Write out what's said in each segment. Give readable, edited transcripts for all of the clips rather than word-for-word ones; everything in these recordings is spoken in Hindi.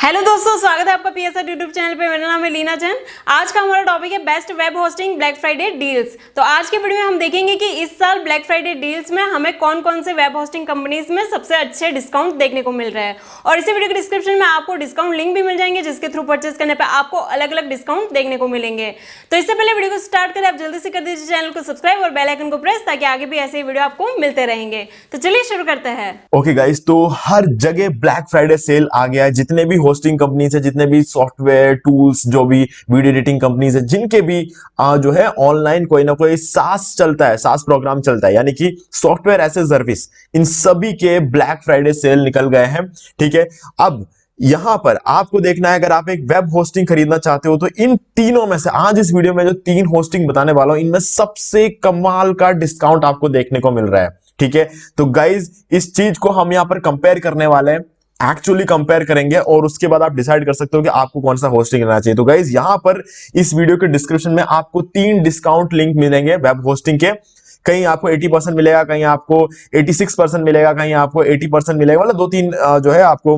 हेलो दोस्तों, स्वागत है आपका पीएसआर यूट्यूब चैनल पे। मेरा नाम है लीना जैन। आज का हमारा टॉपिक है best web hosting black Friday deals. तो आज के वीडियो में हम देखेंगे कि इस साल ब्लैक फ्राइडे डील्स में हमें कौन कौन से वेब होस्टिंग कंपनीज में सबसे अच्छे डिस्काउंट देखने को मिल रहे हैं। और इसी वीडियो के डिस्क्रिप्शन में आपको डिस्काउंट लिंक भी मिल जाएंगे, जिसके थ्रू परचेज करने पर आपको अलग अलग डिस्काउंट देखने को मिलेंगे। तो इससे पहले वीडियो को स्टार्ट करें, आप जल्दी से कर दीजिए चैनल को सब्सक्राइब और बेल आइकन को प्रेस, ताकि आगे भी ऐसे वीडियो आपको मिलते रहेंगे। तो चलिए शुरू करते हैं। ओके गाइस, तो हर जगह ब्लैक फ्राइडे सेल आ गया है। जितने भी होस्टिंग कंपनीज है, जितने भी सॉफ्टवेयर टूल्स, जो भी वीडियो एडिटिंग कंपनीज है, जिनके भी जो है ऑनलाइन कोई ना कोई सास चलता है, सास प्रोग्राम चलता है, यानी कि सॉफ्टवेयर एज ए सर्विस, इन सभी के ब्लैक फ्राइडे सेल निकल गए हैं। ठीक है, अब यहां पर आपको देखना है, अगर आप एक वेब होस्टिंग खरीदना चाहते हो तो इन तीनों में से आज इस वीडियो में जो तीन होस्टिंग बताने वाला हूं, इनमें सबसे कमाल का डिस्काउंट आपको देखने को मिल रहा है। ठीक है, तो गाइज इस चीज को हम यहां पर कंपेयर करने वाले हैं, एक्चुअली कंपेयर करेंगे, और उसके बाद आप डिसाइड कर सकते हो कि आपको कौन सा होस्टिंग लेना चाहिए। तो गाइज यहां पर इस वीडियो के डिस्क्रिप्शन में आपको 3 डिस्काउंट लिंक मिलेंगे वेब होस्टिंग के। कहीं आपको 80% मिलेगा, कहीं आपको 86% मिलेगा, कहीं आपको 80% मिलेगा, मतलब 2-3 जो है आपको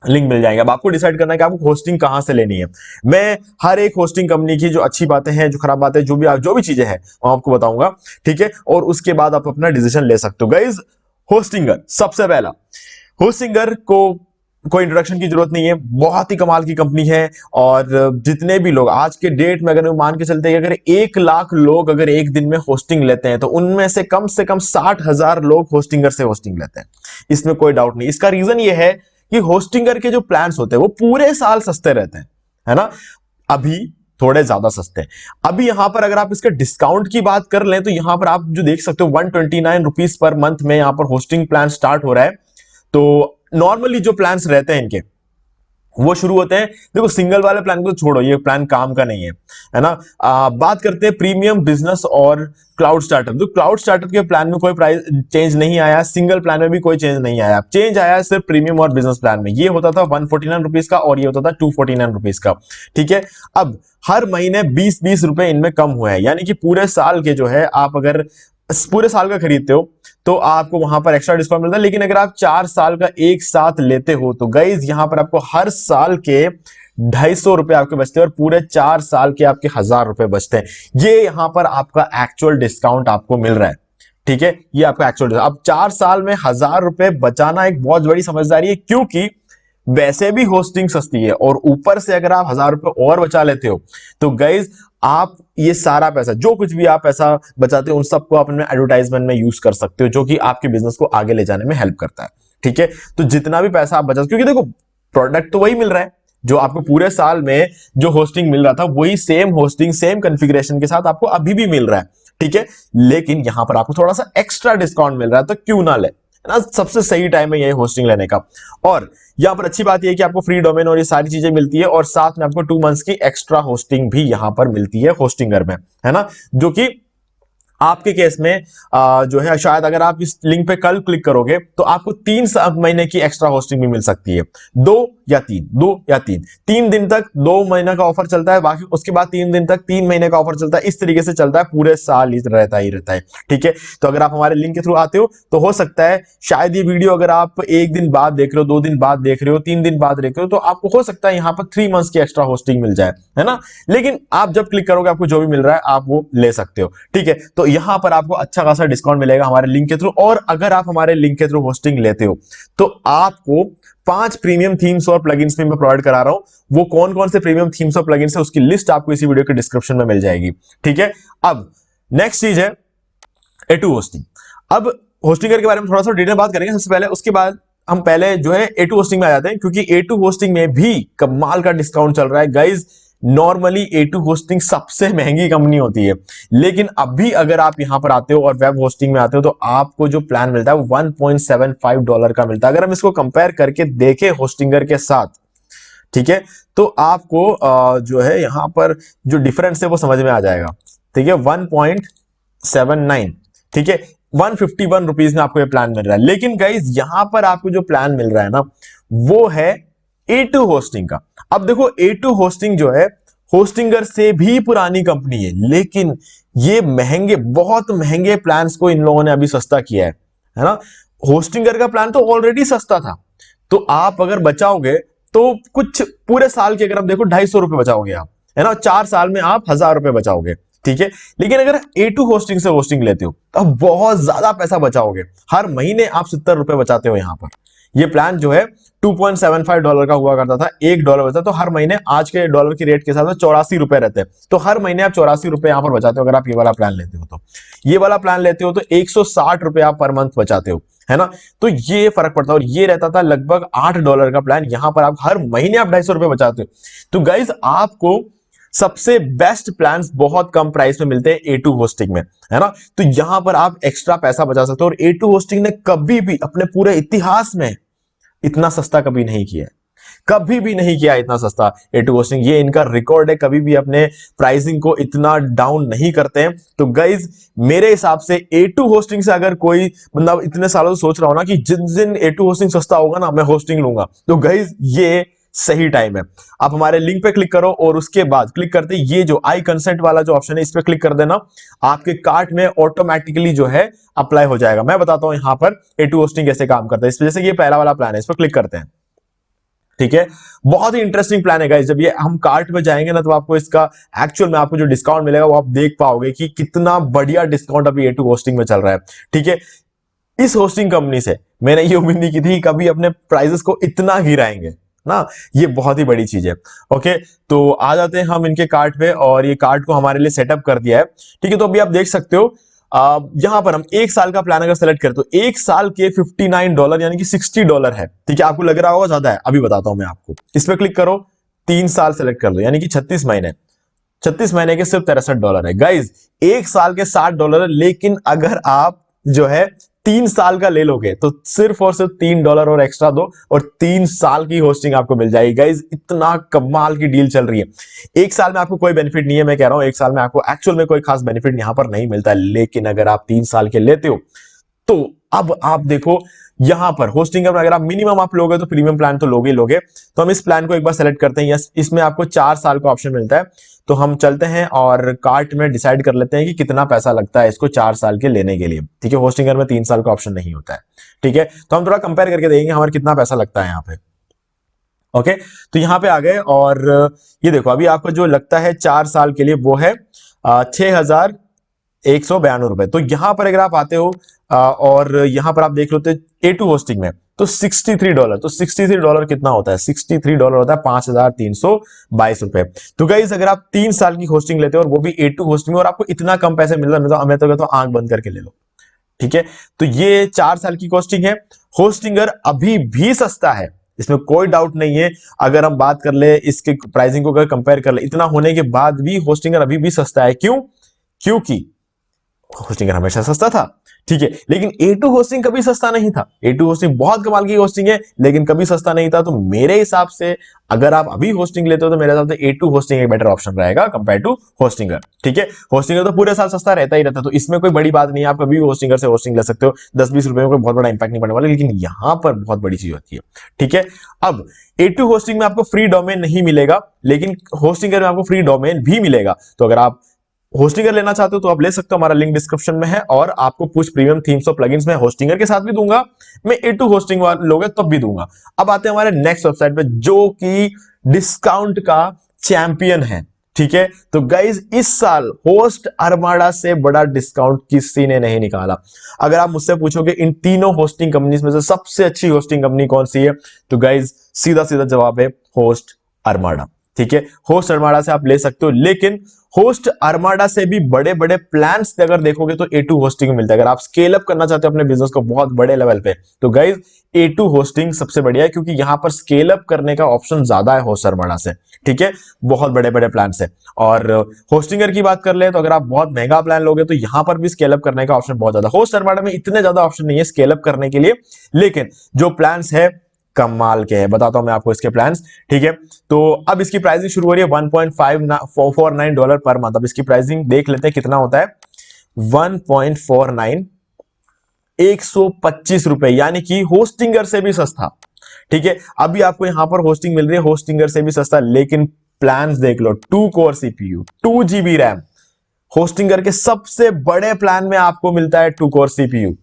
लिंक मिल जाएंगे। अब आपको डिसाइड करना है कि आपको होस्टिंग कहां से लेनी है। मैं हर एक होस्टिंग कंपनी की जो अच्छी बातें हैं, जो खराब बातें, जो भी चीजें हैं वो आपको बताऊंगा। ठीक है, और उसके बाद आप अपना डिसीजन ले सकते हो। गाइज होस्टिंगर, सबसे पहला होस्टिंगर को कोई इंट्रोडक्शन की जरूरत नहीं है, बहुत ही कमाल की कंपनी है। और जितने भी लोग आज के डेट में, अगर मान के चलते हैं कि अगर 1 लाख लोग अगर एक दिन में होस्टिंग लेते हैं, तो उनमें से कम 60,000 लोग होस्टिंगर से होस्टिंग लेते हैं। इसमें कोई डाउट नहीं। इसका रीजन ये है कि होस्टिंगर के जो प्लान्स होते हैं वो पूरे साल सस्ते रहते हैं, है ना। अभी थोड़े ज्यादा सस्ते हैं। अभी यहां पर अगर आप इसके डिस्काउंट की बात कर लें, तो यहां पर आप जो देख सकते हो 129 रुपीज पर मंथ में यहां पर होस्टिंग प्लान स्टार्ट हो रहा है। तो नॉर्मली जो प्लान्स रहते हैं इनके, वो शुरू होते हैं, देखो सिंगल वाले प्लान को तो छोड़ो, ये प्लान काम का नहीं है ना। बात करते हैं प्रीमियम, बिजनेस और क्लाउड स्टार्टअप। तो क्लाउड स्टार्टअप के प्लान में कोई प्राइस चेंज नहीं आया, सिंगल प्लान में भी कोई चेंज नहीं आया। चेंज आया सिर्फ प्रीमियम और बिजनेस प्लान में। ये होता था 149 रुपीज का और ये होता था 249 रुपीज का। ठीक है, अब हर महीने 20-20 रुपए इनमें कम हुए हैं, यानी कि पूरे साल के जो है, आप अगर पूरे साल का खरीदते हो तो आपको वहां पर एक्स्ट्रा डिस्काउंट मिलता है। लेकिन अगर आप 4 साल का एक साथ लेते हो तो गाइज यहां पर आपको हर साल के 250 रुपए आपके बचते हैं, और पूरे 4 साल के आपके 1000 रुपए बचते हैं। ये यहां पर आपका एक्चुअल डिस्काउंट आपको मिल रहा है। ठीक है, ये आपका एक्चुअल। अब 4 साल में 1000 रुपए बचाना एक बहुत बड़ी समझदारी है, क्योंकि वैसे भी होस्टिंग सस्ती है, और ऊपर से अगर आप 1000 रुपए और बचा लेते हो तो गाइज आप ये सारा पैसा, जो कुछ भी आप पैसा बचाते हो, उन सबको आप अपने एडवर्टाइजमेंट में यूज कर सकते हो, जो कि आपके बिजनेस को आगे ले जाने में हेल्प करता है। ठीक है, तो जितना भी पैसा आप बचा, क्योंकि देखो प्रोडक्ट तो वही मिल रहा है जो आपको पूरे साल में जो होस्टिंग मिल रहा था, वही सेम होस्टिंग सेम कॉन्फ़िगरेशन के साथ आपको अभी भी मिल रहा है। ठीक है, लेकिन यहां पर आपको थोड़ा सा एक्स्ट्रा डिस्काउंट मिल रहा है, तो क्यों ना ले, है ना। सबसे सही टाइम है ये होस्टिंग लेने का। और यहां पर अच्छी बात यह है कि आपको फ्री डोमेन और ये सारी चीजें मिलती है, और साथ में आपको 2 मंथ्स की एक्स्ट्रा होस्टिंग भी यहां पर मिलती है होस्टिंगर में, है ना। जो कि आपके केस में जो है, शायद अगर आप इस लिंक पे कल क्लिक करोगे तो आपको 3 महीने की एक्स्ट्रा होस्टिंग भी मिल सकती है। 2 दिन तक 2 महीने का ऑफर चलता है, बाकी उसके बाद 3 दिन तक 3 महीने का ऑफर चलता है। इस तरीके से चलता है, पूरे साल ही रहता है। ठीक है, तो अगर आप हमारे लिंक के थ्रू आते हो तो हो सकता है शायद ये वीडियो अगर आप 1 दिन बाद देख रहे हो, 2 दिन बाद देख रहे हो, 3 दिन बाद देख रहे हो, तो आपको हो सकता है यहां पर 3 मंथ्स की एक्स्ट्रा होस्टिंग मिल जाए, है ना। लेकिन आप जब क्लिक करोगे आपको जो भी मिल रहा है आप वो ले सकते हो। ठीक है, तो यहां पर आपको अच्छा खासा डिस्काउंट मिलेगा हमारे लिंक के थ्रू। और अगर आप हमारे लिंक के थ्रू होस्टिंग लेते हो तो आपको 5 प्रीमियम थीम्स और प्लगइन्स भी मैं प्रोवाइड करा रहा हूं। वो कौन कौन से प्रीमियम थीम्स और प्लगइन्स है, उसकी लिस्ट आपको इसी वीडियो के डिस्क्रिप्शन में मिल जाएगी। ठीक है, अब नेक्स्ट चीज है A2 होस्टिंग। अब होस्टिंगर के बारे में थोड़ा सा डिटेल बात करेंगे सबसे पहले, उसके बाद हम पहले जो है A2 होस्टिंग में आ जाते हैं, क्योंकि A2 होस्टिंग में भी कमाल का डिस्काउंट चल रहा है। गाइज नॉर्मली A2 होस्टिंग सबसे महंगी कंपनी होती है, लेकिन अभी अगर आप यहां पर आते हो और वेब होस्टिंग में आते हो तो आपको जो प्लान मिलता है वो $1.75 का मिलता है। अगर हम इसको कंपेयर करके देखें होस्टिंगर के साथ, ठीक है, तो आपको जो है यहां पर जो डिफरेंस है वो समझ में आ जाएगा। ठीक है, 1.79, ठीक है, 151 रुपीज में आपको ये प्लान मिल रहा है। लेकिन गाइज यहां पर आपको जो प्लान मिल रहा है ना, वो है A2 होस्टिंग का। अब देखो A2 होस्टिंग जो है होस्टिंगर से भी पुरानी कंपनी है, लेकिन ये महंगे, बहुत महंगे प्लान्स को इन लोगों ने अभी सस्ता किया है ना। होस्टिंगर का प्लान तो ऑलरेडी सस्ता था, तो आप अगर बचाओगे तो कुछ पूरे साल के अगर आप देखो 250 रुपए बचाओगे आप, है ना, 4 साल में आप 1000 रुपए बचाओगे, ठीक है। लेकिन अगर A2 होस्टिंग से होस्टिंग लेते हो तो आप बहुत ज्यादा पैसा बचाओगे, हर महीने आप 70 रुपए बचाते हो यहां पर। ये प्लान जो है $2.75 का हुआ करता था, $1 बचता, तो हर महीने आज के डॉलर की रेट के साथ 84 रुपए रहते हैं, तो हर महीने आप 84 रुपए यहां पर बचाते हो। अगर आप ये वाला प्लान लेते हो तो ये वाला प्लान लेते हो तो 160 रुपए आप पर मंथ बचाते हो, है ना। तो ये फर्क पड़ता है, और ये रहता था लगभग $8 का प्लान, यहां पर आप हर महीने आप 250 रुपए बचाते हो। तो गाइज आपको सबसे बेस्ट प्लान्स बहुत कम प्राइस में मिलते हैं A2 होस्टिंग में, है ना। तो यहां पर आप एक्स्ट्रा पैसा बचा सकते हो, और A2 होस्टिंग ने कभी भी अपने पूरे इतिहास में इतना सस्ता कभी नहीं किया, कभी भी नहीं किया इतना सस्ता A2 होस्टिंग। ये इनका रिकॉर्ड है, कभी भी अपने प्राइसिंग को इतना डाउन नहीं करते हैं। तो गाइज मेरे हिसाब से A2 होस्टिंग से अगर कोई मतलब इतने सालों से सोच रहा हो ना कि जिस दिन A2 होस्टिंग सस्ता होगा ना मैं होस्टिंग लूंगा, तो गाइज ये सही टाइम है। आप हमारे लिंक पे क्लिक करो और उसके बाद क्लिक करते ये जो आई कंसेंट वाला जो ऑप्शन है इस पे क्लिक कर देना, आपके कार्ट में ऑटोमेटिकली जो है अप्लाई हो जाएगा। मैं बताता हूं यहां पर A2 होस्टिंग कैसे काम करता है। इस वजह से ये पहला वाला प्लान है, इस पर क्लिक करते हैं, ठीक है। बहुत ही इंटरेस्टिंग प्लान है गाइस। जब ये हम कार्ट में जाएंगे ना तो आपको इसका एक्चुअल में आपको जो डिस्काउंट मिलेगा वो आप देख पाओगे कि कितना बढ़िया डिस्काउंट अभी A2 होस्टिंग में चल रहा है, ठीक है। इस होस्टिंग कंपनी से मैंने ये उम्मीद नहीं की थी कभी अपने प्राइसेस को इतना गिराएंगे ना, ये बहुत ही बड़ी चीज है। ओके, तो आ जाते हैं हम इनके कार्ट पे, और ये कार्ट को हमारे लिए सेटअप कर दिया है, ठीक है। तो अभी आप देख सकते हो यहां पर हम 1 साल का प्लान अगर सेलेक्ट करें तो 1 साल के $59 यानी कि $60 है, ठीक है। आपको लग रहा होगा ज्यादा है, अभी बताता हूं मैं आपको। इस पर क्लिक करो, 3 साल सेलेक्ट कर दो यानी कि 36 महीने, 36 महीने के सिर्फ $63 है गाइज। 1 साल के $60 है, लेकिन अगर आप जो है 3 साल का ले लोगे तो सिर्फ और सिर्फ $3 और एक्स्ट्रा दो और 3 साल की होस्टिंग आपको मिल जाएगी। गाइज इतना कमाल की डील चल रही है। 1 साल में आपको कोई बेनिफिट नहीं है, मैं कह रहा हूं 1 साल में आपको एक्चुअल में कोई खास बेनिफिट यहां पर नहीं मिलता है, लेकिन अगर आप 3 साल के लेते हो तो अब आप देखो यहां पर होस्टिंग अगर आप मिनिमम आप लोगे तो प्रीमियम प्लान तो लोगे ही लोगे। तो हम इस प्लान को एक बार सेलेक्ट करते हैं, इसमें आपको 4 साल का ऑप्शन मिलता है। तो हम चलते हैं और कार्ट में डिसाइड कर लेते हैं कि कितना पैसा लगता है इसको 4 साल के लेने के लिए, ठीक है। होस्टिंगर में 3 साल का ऑप्शन नहीं होता है, ठीक है। तो हम थोड़ा कंपेयर करके देखेंगे हमारा कितना पैसा लगता है यहाँ पे। ओके, तो यहाँ पे आ गए और ये देखो अभी आपको जो लगता है 4 साल के लिए वो है 6192 रुपए। तो यहां पर अगर आप आते हो और यहां पर आप देख लो तो A2 होस्टिंग में तो $63, तो $63 कितना होता है, $63 होता है 5322 रुपए। तो गाइस अगर आप 3 साल की होस्टिंग लेते हो और वो भी A2 होस्टिंग में और आपको इतना कम पैसे मिल रहा है, मैं तो कहता हूं आंख बंद करके ले लो, ठीक है। तो ये 4 साल की होस्टिंग है। होस्टिंगर अभी भी सस्ता है, इसमें कोई डाउट नहीं है। अगर हम बात कर ले इसके प्राइसिंग को अगर कंपेयर कर ले, इतना होने के बाद भी होस्टिंगर अभी भी सस्ता है। क्यों? क्योंकि होस्टिंगर हमेशा सस्ता था, ठीक है, लेकिन A2 होस्टिंग कभी सस्ता नहीं था। A2 होस्टिंग बहुत कमाल की होस्टिंग है लेकिन कभी सस्ता नहीं था। तो मेरे हिसाब से अगर आप अभी होस्टिंग लेते हो तो मेरे हिसाब से A2 होस्टिंग एक बेटर ऑप्शन रहेगा कंपेयर टू होस्टिंगर, ठीक है। होस्टिंगर तो पूरे साल सस्ता रहता ही रहता है, तो इसमें कोई बड़ी बात नहीं है, आप कभी भी होस्टिंगर से होस्टिंग ले सकते हो। 10-20 रुपए में कोई बहुत बड़ा इंपैक्ट नहीं पड़ने वाला, लेकिन यहां पर बहुत बड़ी चीज होती है, ठीक है। अब A2 होस्टिंग में आपको फ्री डोमेन नहीं मिलेगा, लेकिन होस्टिंगर में आपको फ्री डोमेन भी मिलेगा। तो अगर आप होस्टिंगर लेना चाहते हो तो आप ले सकते हो, हमारा लिंक डिस्क्रिप्शन में है। और आपको कुछ प्रीमियम थीम्स और प्लगइन्स में होस्टिंगर के साथ भी दूंगा, मैं A2 होस्टिंग लोगे तब भी दूंगा। अब आते हैं हमारे नेक्स्ट वेबसाइट पे जो कि डिस्काउंट का चैंपियन है, ठीक है। तो गाइज इस साल होस्ट अरमाडा से बड़ा डिस्काउंट किसी ने नहीं निकाला। अगर आप मुझसे पूछोगे इन तीनों होस्टिंग कंपनीज में से सबसे अच्छी होस्टिंग कंपनी कौन सी है, तो गाइज सीधा सीधा जवाब है होस्ट अरमाडा, ठीक है। होस्ट अरमाडा से आप ले सकते हो, लेकिन होस्ट अरमाडा से भी बड़े बड़े प्लान्स अगर देखोगे तो A2 होस्टिंग मिलता है। अगर आप स्केल अप करना चाहते हो अपने बिजनेस को बहुत बड़े लेवल पे, तो गाइज A2 होस्टिंग सबसे बढ़िया है, क्योंकि यहां पर स्केल अप करने का ऑप्शन ज्यादा है होस्ट अरमाडा से, ठीक है। बहुत बड़े बड़े प्लान है। और होस्टिंगर की बात कर ले तो अगर आप बहुत महंगा प्लान लोगे तो यहां पर भी स्केल अप करने का ऑप्शन बहुत ज्यादा। होस्ट अरमाडा में इतने ज्यादा ऑप्शन नहीं है स्केल अप करने के लिए, लेकिन जो प्लान है कमाल के है, बताता हूं मैं आपको इसके प्लान्स, ठीक है। तो अब इसकी प्राइसिंग शुरू हो रही है $1.49 पर मंथ। अब इसकी प्राइसिंग देख लेते हैं कितना होता है, 1.49 125 रुपए, यानी कि होस्टिंगर से भी सस्ता, ठीक है। अभी आपको यहां पर होस्टिंग मिल रही है होस्टिंगर से भी सस्ता, लेकिन प्लान्स देख लो, 2 core CPU 2 GB RAM. Hostinger के सबसे बड़े प्लान में आपको मिलता है 2 कोर CPU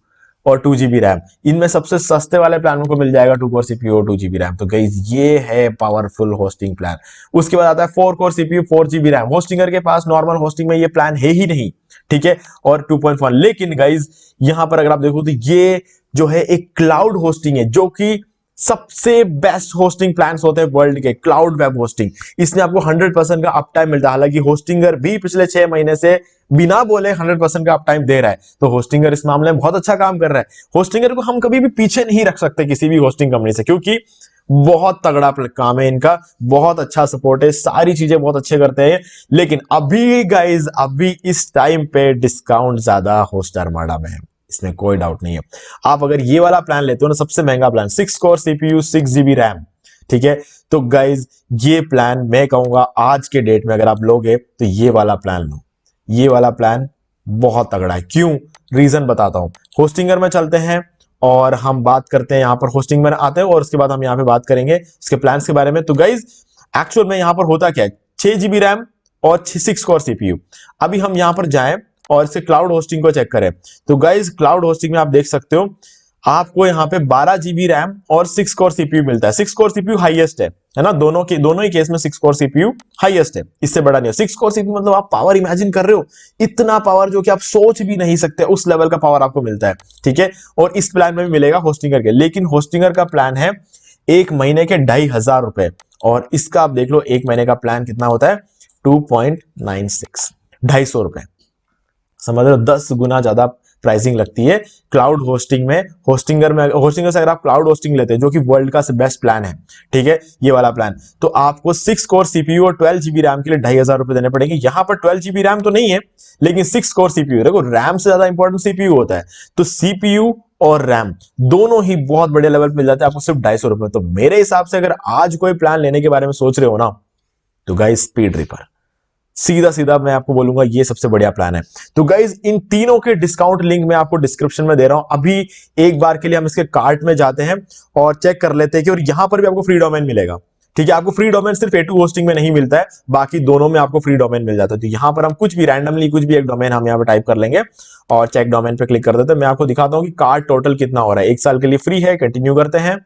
और 2 GB रैम। इनमें सबसे सस्ते वाले प्लान को मिल जाएगा 2 कोर सीपीयू और 2 GB रैम। तो गाइस ये है पावरफुल होस्टिंग प्लान। उसके बाद आता है 4 core CPU 4 GB RAM. Hostinger के पास नॉर्मल होस्टिंग में ये प्लान है ही नहीं, ठीक है, और 2.1। लेकिन गाइस यहां पर अगर आप देखो तो ये जो है एक क्लाउड होस्टिंग है, जो कि सबसे बेस्ट होस्टिंग प्लान्स होते हैं वर्ल्ड के, क्लाउड वेब होस्टिंग। इसमें आपको 100% का अप टाइम मिलता है। हालांकि होस्टिंगर भी पिछले 6 महीने से बिना बोले 100% का अप टाइम दे रहा है, तो होस्टिंगर इस मामले में बहुत अच्छा काम कर रहा है। होस्टिंगर को हम कभी भी पीछे नहीं रख सकते किसी भी होस्टिंग कंपनी से, क्योंकि बहुत तगड़ा काम है इनका, बहुत अच्छा सपोर्ट है, सारी चीजें बहुत अच्छे करते हैं। लेकिन अभी गाइज अभी इस टाइम पे डिस्काउंट ज्यादा होस्टरमाडा में है, इसमें कोई डाउट नहीं है। आप अगर ये वाला प्लान लेते हो ना, सबसे महंगा plan 6 core CPU 6 GB RAM, ठीक है, तो गाइज ये प्लान मैं कहूंगा आज के डेट में अगर आप लोगे तो ये वाला प्लान लो। ये वाला प्लान बहुत तगड़ा है। क्यों? रीजन बताता हूं। होस्टिंगर में चलते हैं और हम बात करते हैं, यहां पर होस्टिंग में आते हैं और उसके बाद हम यहां पे बात करेंगे इसके प्लान्स के बारे में। तो गाइज एक्चुअल में यहां पर होता क्या है, 6 GB रैम और 6 कोर सीपीयू। अभी हम यहां पर जाएं और इसके क्लाउड होस्टिंग को चेक करें, तो गाइज क्लाउड होस्टिंग में आप देख सकते हो आपको यहां पे 12 GB रैम और 6 कोर सीपीयू मिलता है। 6 कोर सीपीयू हाईएस्ट है ना, दोनों ही केस में 6 कोर सीपीयू हाईएस्ट है, इससे बड़ा नहीं है। 6 कोर सीपीयू मतलब आप पावर इमेजिन कर रहे हो, इतना पावर जो कि आप सोच भी नहीं सकते, उस लेवल का पावर आपको मिलता है, ठीक है। और इस प्लान में भी मिलेगा होस्टिंगर के, लेकिन होस्टिंगर का प्लान है 1 महीने के 2500 रुपए, और इसका आप देख लो 1 महीने का प्लान कितना होता है 2.96, 250 रुपए। समझ रहे हो, 10 गुना ज्यादा प्राइसिंग लगती है क्लाउड होस्टिंग में। होस्टिंगर से अगर आप क्लाउड होस्टिंग लेते हैं, जो कि वर्ल्ड का बेस्ट प्लान है, ठीक है, ये वाला प्लान, तो आपको 6 कोर सीपीयू और 12 GB रैम के लिए 2500 रुपए देने पड़ेंगे। यहां पर 12 GB रैम तो नहीं है, लेकिन 6 कोर सीपीयू, देखो रैम से ज्यादा इंपॉर्टेंट सीपीयू होता है, तो सीपीयू और रैम दोनों ही बहुत बड़े लेवल पे मिल जाते हैं आपको सिर्फ 250 रुपए। तो मेरे हिसाब से अगर आज कोई प्लान लेने के बारे में सोच रहे हो ना, तो गाइस स्पीड रीपर, सीधा सीधा मैं आपको बोलूंगा ये सबसे बढ़िया प्लान है। तो गाइज इन तीनों के डिस्काउंट लिंक मैं आपको डिस्क्रिप्शन में दे रहा हूं। अभी एक बार के लिए हम इसके कार्ट में जाते हैं और चेक कर लेते हैं कि, और यहां पर भी आपको फ्री डोमेन मिलेगा, ठीक है। आपको फ्री डोमेन सिर्फ A2 होस्टिंग में नहीं मिलता है, बाकी दोनों में आपको फ्री डोमेन मिल जाता है। तो यहां पर हम कुछ भी रैंडमली कुछ भी एक डोमेन हम यहां पर टाइप कर लेंगे और चेक डोमेन पे क्लिक कर देते हैं। मैं आपको दिखाता हूं कि कार्ट टोटल कितना हो रहा है। 1 साल के लिए फ्री है, कंटिन्यू करते हैं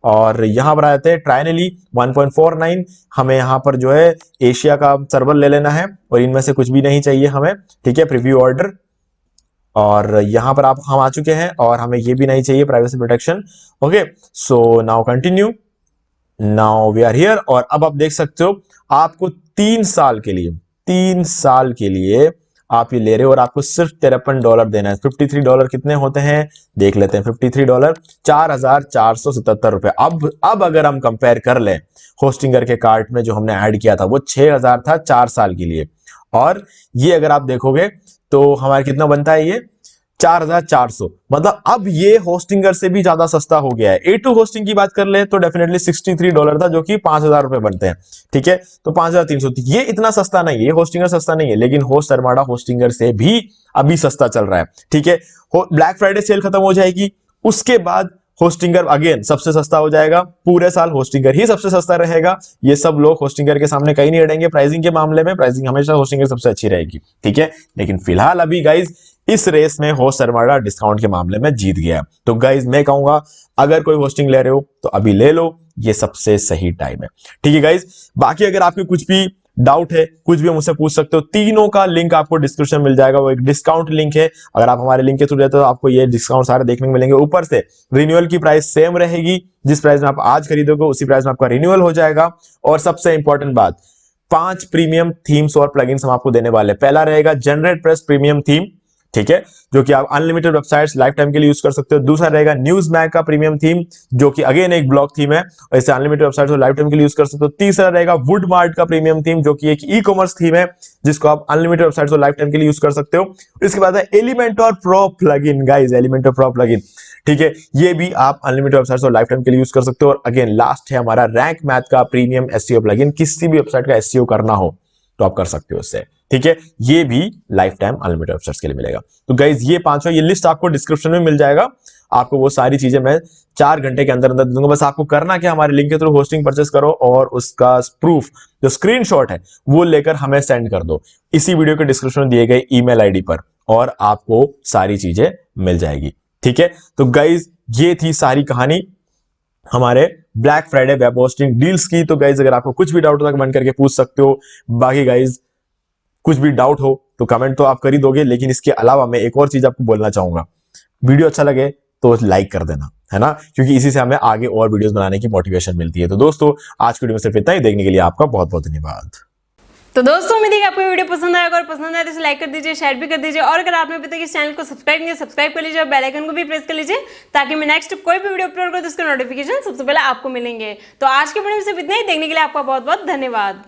और यहां पर आते हैं ट्रायनली 1.49। हमें यहां पर जो है एशिया का सर्वर ले लेना है और इनमें से कुछ भी नहीं चाहिए हमें, ठीक है, प्रीव्यू ऑर्डर। और यहां पर हम आ चुके हैं और हमें ये भी नहीं चाहिए, privacy protection. Okay, so now continue, now we are here. और अब आप देख सकते हो आपको 3 साल के लिए आप ये ले रहे हो और आपको सिर्फ $53 देना है। $53 कितने होते हैं देख लेते हैं। $53 4,477 रुपए। अब अगर हम कंपेयर कर लें होस्टिंगर के कार्ट में जो हमने ऐड किया था वो 6,000 था 4 साल के लिए, और ये अगर आप देखोगे तो हमारा कितना बनता है, ये 4,400। मतलब अब ये होस्टिंगर से भी ज्यादा सस्ता हो गया है। A2 होस्टिंग की बात कर ले तो डेफिनेटली $63 था, जो कि 5,000 रुपए बनते हैं, ठीक है, तो 5,300। ये इतना सस्ता नहीं है, ये होस्टिंगर सस्ता नहीं है, लेकिन होस्टरमाडा होस्टिंगर से भी अभी सस्ता चल रहा है, ठीक है। ब्लैक फ्राइडे सेल खत्म हो जाएगी, उसके बाद होस्टिंगर अगेन सबसे सस्ता हो जाएगा। पूरे साल होस्टिंगर ही सबसे सस्ता रहेगा। ये सब लोग होस्टिंगर के सामने कहीं नहीं अड़ेंगे प्राइसिंग के मामले में, प्राइसिंग हमेशा होस्टिंगर सबसे अच्छी रहेगी, ठीक है। लेकिन फिलहाल अभी गाइज इस रेस में होस्टरमाडा डिस्काउंट के मामले में जीत गया। तो गाइज मैं कहूंगा अगर कोई होस्टिंग ले रहे हो तो अभी ले लो, ये सबसे सही टाइम है, ठीक है गाइज। बाकी अगर आपके कुछ भी डाउट है, कुछ भी मुझसे पूछ सकते हो। तीनों का लिंक आपको डिस्क्रिप्शन में मिल जाएगा, वो एक डिस्काउंट लिंक है। अगर आप हमारे लिंक के थ्रू रहते हो तो आपको ये डिस्काउंट सारे देखने को मिलेंगे। ऊपर से रिन्यूअल की प्राइस सेम रहेगी, जिस प्राइस में आप आज खरीदोगे उसी प्राइस में आपका रिन्यूअल हो जाएगा। और सबसे इंपॉर्टेंट बात, 5 प्रीमियम थीम्स और प्लगइन्स हम आपको देने वाले। पहला रहेगा जनरेट प्रेस प्रीमियम थीम, ठीक है, जो कि आप अनलिमिटेड वेबसाइट्स लाइफ टाइम के लिए यूज कर सकते हो। दूसरा रहेगा न्यूज मैग का प्रीमियम थीम, जो कि अगेन एक ब्लॉग थीम है और इसे अनलिमिटेड वेबसाइट्स और लाइफ टाइम के लिए यूज कर सकते हो। तीसरा रहेगा वुड मार्ट का प्रीमियम थीम, जो कि एक ई कॉमर्स थीम है जिसको आप अनलिमिटेड वेबसाइट्स और लाइफ टाइम के लिए यूज कर सकते हो। इसके बाद है Elementor pro plugin, guys Elementor pro plugin, ठीक है, ये भी आप अनलिमिटेड वेबसाइट्स और लाइफ टाइम के लिए यूज कर सकते हो। और अगेन लास्ट है हमारा रैंक मैथ का प्रीमियम एसईओ प्लगइन, किसी भी वेबसाइट का एसईओ करना हो तो आप कर सकते हो उससे, ठीक है। ये भी लाइफ टाइम अनलिमिटेड वेबसाइट्स के लिए मिलेगा। तो गाइज ये पांचों, ये लिस्ट आपको डिस्क्रिप्शन में मिल जाएगा। आपको वो सारी चीजें मैं 4 घंटे के अंदर अंदर दूंगा। बस आपको करना क्या, हमारे लिंक के थ्रू होस्टिंग परचेस करो और उसका प्रूफ जो स्क्रीनशॉट है वो लेकर हमें सेंड कर दो इसी वीडियो के डिस्क्रिप्शन में दिए गए ईमेल आईडी पर, और आपको सारी चीजें मिल जाएगी। ठीक है, तो गाइज ये थी सारी कहानी हमारे black Friday web hosting deals की। तो गाइज अगर आपको कुछ भी डाउट हो तो कमेंट करके पूछ सकते हो। बाकी गाइज कुछ भी डाउट हो तो कमेंट तो आप कर ही दोगे, लेकिन इसके अलावा मैं एक और चीज आपको बोलना चाहूंगा, वीडियो अच्छा लगे तो लाइक कर देना, है ना, क्योंकि इसी से हमें आगे और वीडियोस बनाने की मोटिवेशन मिलती है। तो दोस्तों आज की वीडियो में सिर्फ इतना ही, देखने के लिए आपका बहुत बहुत धन्यवाद। तो दोस्तों उम्मीद है कि आपको ये वीडियो पसंद आएगा, और पसंद आए तो इसे लाइक कर दीजिए, शेयर भी कर दीजिए, और अगर आपने अभी तक इस चैनल को सब्सक्राइब नहीं सब्सक्राइब कर लीजिए और बेल आइकन को भी प्रेस कर लीजिए, ताकि मैं नेक्स्ट कोई भी वीडियो अपलोड करूँ तो उसका नोटिफिकेशन सबसे पहले आपको मिलेंगे। तो आज के वीडियो में सिर्फ इतना ही, देखने के लिए आपका बहुत बहुत धन्यवाद।